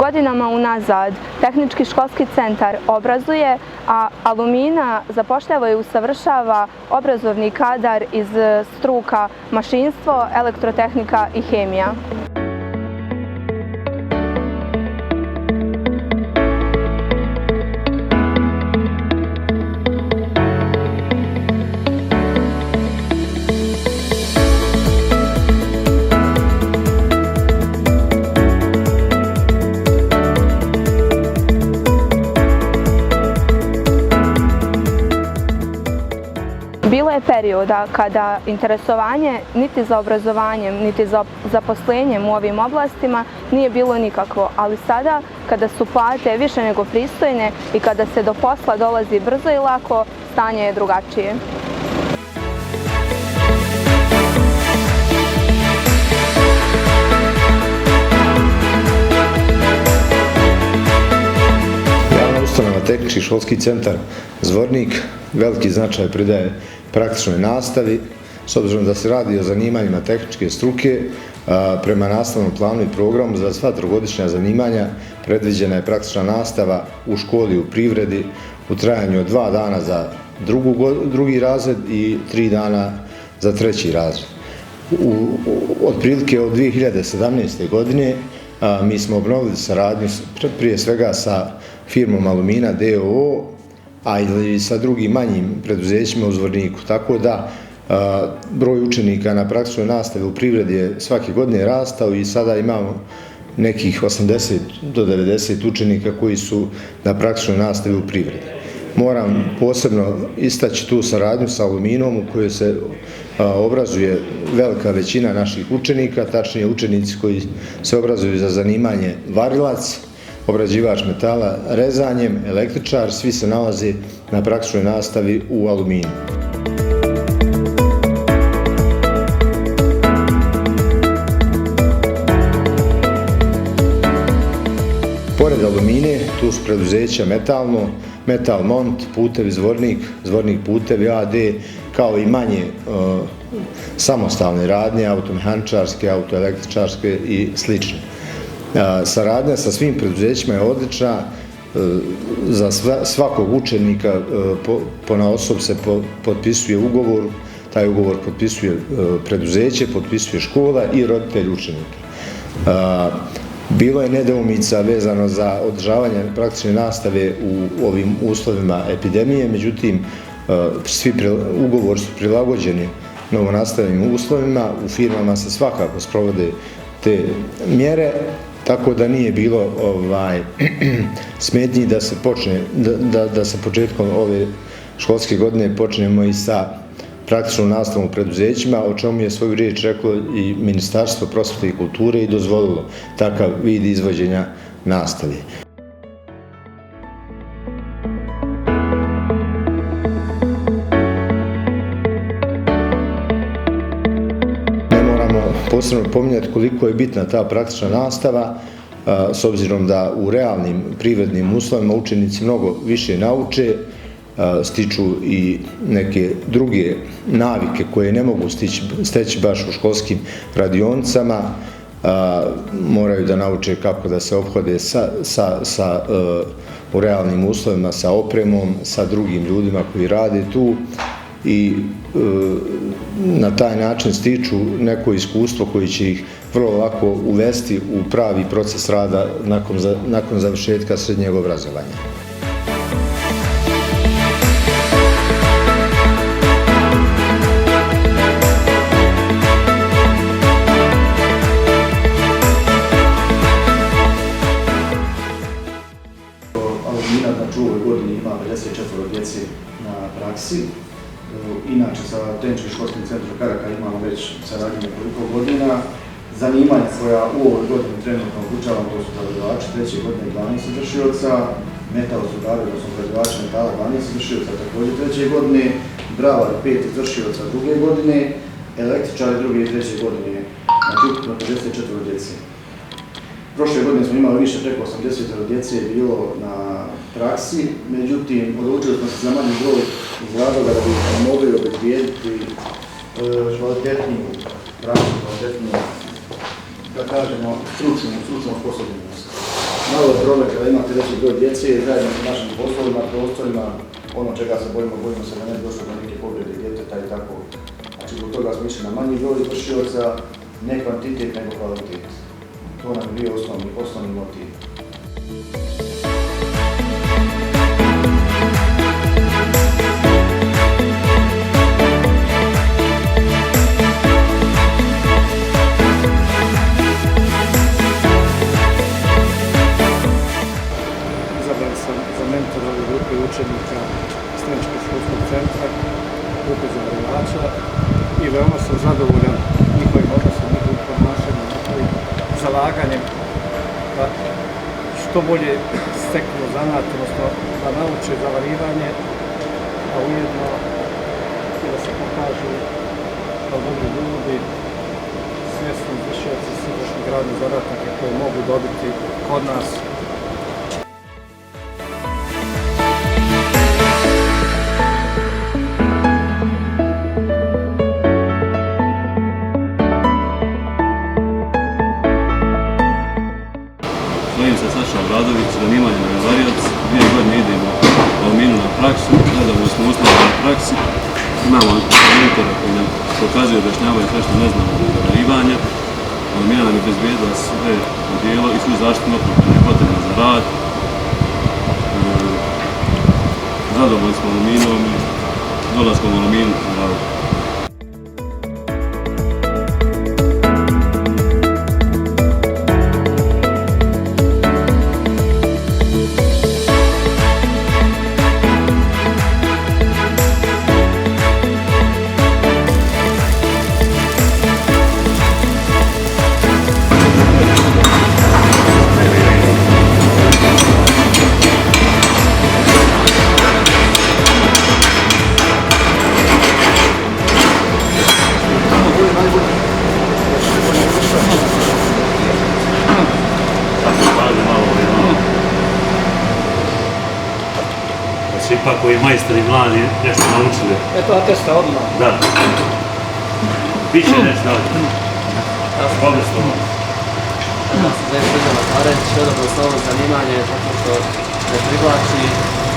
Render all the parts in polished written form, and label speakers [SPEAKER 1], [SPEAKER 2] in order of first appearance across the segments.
[SPEAKER 1] Godinama unazad Tehnički školski centar obrazuje, a Alumina zapošljava i usavršava obrazovni kadar iz struka mašinstvo, elektrotehnika i hemija. Bilo je perioda kada interesovanje niti za obrazovanjem, niti za zaposlenjem u ovim oblastima nije bilo nikakvo, ali sada kada su plate više nego pristojne i kada se do posla dolazi brzo i lako, stanje je drugačije.
[SPEAKER 2] Javna ustanova Tehnički školski centar Zvornik veliki značaj pridaje praktičnoj nastavi, s obzirom da se radi o zanimanjima tehničke struke. Prema nastavnom planu i programu za sva trogodišnja zanimanja predviđena je praktična nastava u školi u privredi u trajanju od 2 dana za drugi razred i 3 dana za treći razred. Otprilike od 2017. godine mi smo obnovili saradnju prije svega sa firmom Alumina d.o.o., a i sa drugim manjim preduzećima u Zvorniku. Tako da broj učenika na praktičnoj nastavi u privredi je svake godine rastao i sada imamo nekih 80 do 90 učenika koji su na praktičnoj nastavi u privredi. Moram posebno istaći tu saradnju sa Aluminom u kojoj se obrazuje velika većina naših učenika, tačnije učenici koji se obrazuju za zanimanje varilac, obrađivač metala rezanjem, električar, svi se nalaze na praktičnoj nastavi u Aluminu. Pored Alumine, tu su preduzeća Metalno, Metal Mont, Putevi Zvornik, Zvornik Putevi a.d., kao i manje samostalne radnje, automehaničarske, autoelektričarske i slične. Saradnja sa svim preduzećima je odlična, za svakog učenika ponaosob se potpisuje ugovor, taj ugovor potpisuje preduzeće, potpisuje škola i roditelj učenika. Bilo je nedoumica vezano za održavanje praktične nastave u ovim uslovima epidemije, međutim, svi ugovori su prilagođeni novonastalim uslovima, u firmama se svakako sprovode te mjere, tako da nije bilo smetnji da se početkom ove školske godine počnemo i sa praktičnom nastavom u preduzećima, o čemu je svoju riječ reklo i Ministarstvo prosvjete i kulture i dozvolilo takav vid izvođenja nastave. Posebno pominjati koliko je bitna ta praktična nastava, s obzirom da u realnim privrednim uslovima učenici mnogo više nauče, stiču i neke druge navike koje ne mogu steći baš u školskim radionicama, moraju da nauče kako da se ophode u realnim uslovima sa opremom, sa drugim ljudima koji rade tu i na taj način stiču neko iskustvo koje će ih vrlo lako uvesti u pravi proces rada nakon završetka srednjeg obrazovanja.
[SPEAKER 3] Alumina u ovoj godini ima 54 djece na praksi. Inače, sa Tehničkim školskim centrom Karaka imamo već saradnju nekoliko godina. Zanimanja koja u ovoj godini trenutno obučavamo, to su prerađivači treće godine 12 izvršioca, metalosudari, to su prerađivači metala 12 izvršioca također treće godine, bravar 5 izvršioca druge godine, električari druge i treće godine, znači ukupno 54 djece. Prošle godine smo imali više, preko 80 djece je bilo na praksi, međutim, odlučili smo se za manji broj iz razloga da bi mogli obezbijediti kvalitetniju praksu, kvalitetniju, da kažemo, stručnu sposobnost. malo problem kada imate veći broj djece, zajedno sa našim poslovima, prostorima, ono čega se bojimo se da ne bi došlo do neke povrede djeteta i tako. Znači, zbog toga smo išli na manji broj vršioca, ne kvantitet, nego kvalitet. To nam je bio osnovni motiv.
[SPEAKER 4] Izabran sam za mentora ove grupe učenika Steničkog školskog centra, grupe zavarivača i veoma sam zadovoljan njihovim odnosom, njihovim ponašanjem, njihovim zalaganjem da što bolje steknu zanat, odnosno da nauče zavarivanje, a ujedno i da se pokažu kao dobri ljudi, svjesni izvršioci sadašnjih radnih zadataka koje mogu dobiti kod nas.
[SPEAKER 5] Zovem se Saša Obradović, zanimanje mljekarac, 2 godine idemo u Aluminu na praksu, nedavno smo uspjeli na praksi. Imamo mentora koji nam pokazuje i objašnjavaju sve što ne znamo od zavarivanja. Alumina nam je obezbedila sve odijelo i svu zaštitnu opremu koja je potrebna za rad. Zadovoljni smo Aluminom i dolaskom u Aluminu na rad.
[SPEAKER 6] Ipak koji majstori mladi nešto naučili.
[SPEAKER 4] Eto atesta odmah.
[SPEAKER 6] Da. Biće nešto dalje. Obrestovno.
[SPEAKER 7] Ja sam Zdenko Makareć, odabro sam ovo zanimanje zato što me privlači,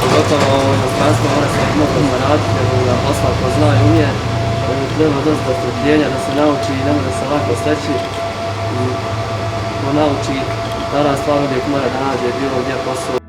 [SPEAKER 7] pogotovo u inostranstvu mora se mnogo zaraditi, nego da posla ko zna i umije. Treba dosta strpljenja da se nauči i ne može se lako steći. Ko nauči, naravno stvar uvijek mora da nađe bilo gdje posao.